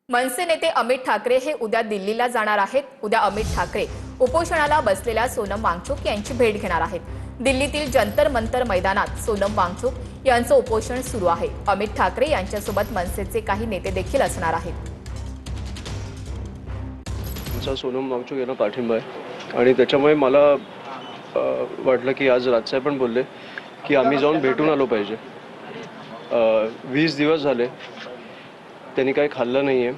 मनसे नेते अमित ठाकरे हे उद्या दिल्लीला जाणार आहेत। उद्या अमित ठाकरे उपोषणाला बसलेल्या सोनम वांगचुक यांची भेट घेणार आहेत। दिल्लीतील जंतर मंतर मैदानात सोनम वांगचुक यांचं उपोषण सुरू आहे। अमित ठाकरे यांच्यासोबत मनसेचे काही नेते देखील असणार आहेत। सोनम वांगचुक यांना पाठिंबा आहे आणि त्याच्यामुळे मला वाटलं की आज राजसाहेब पण बोलले की आम्ही जाऊन भेटून आलो पाहिजे। 20 दिवस झाले त्यांनी काही खाल्लं नाही आहे,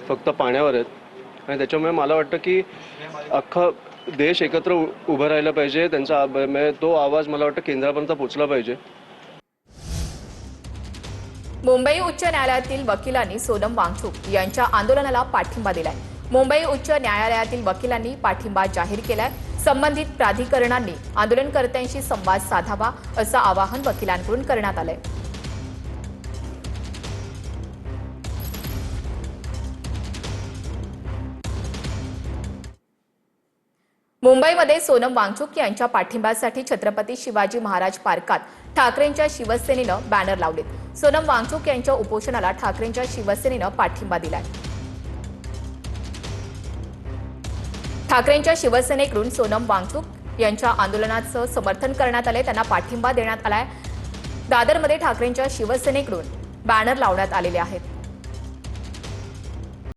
फक्त पाण्यावर आहेत आणि त्याच्यामुळे मला वाटतं की अख्खा देश एकत्र उभं राहिला पाहिजे। त्यांचा तो आवाज मला वाटतं केंद्रापर्यंत पोहोचला पाहिजे। मुंबई उच्च न्यायालयातील वकिलांनी सोनम वांगचुक यांच्या आंदोलनाला पाठिंबा दिलाय। मुंबई उच्च न्यायालयातील वकिलांनी पाठिंबा जाहीर केलाय। संबंधित प्राधिकरणांनी आंदोलनकर्त्यांशी संवाद साधावा असं आवाहन वकिलांकडून करण्यात आलंय। मुंबईमध्ये सोनम वांगचुक यांच्या पाठिंब्यासाठी छत्रपती शिवाजी महाराज पार्कात ठाकरेंच्या शिवसेनेनं बॅनर लावलेत। सोनम वांगचुक यांच्या उपोषणाला ठाकरेंच्या शिवसेनेनं पाठिंबा दिलाय। ठाकरेंच्या शिवसेनेकडून सोनम वांगचुक यांच्या आंदोलनाचं समर्थन करण्यात आले, त्यांना पाठिंबा देण्यात आलाय। दादरमध्ये ठाकरेंच्या शिवसेनेकडून बॅनर लावण्यात आलेले आहेत।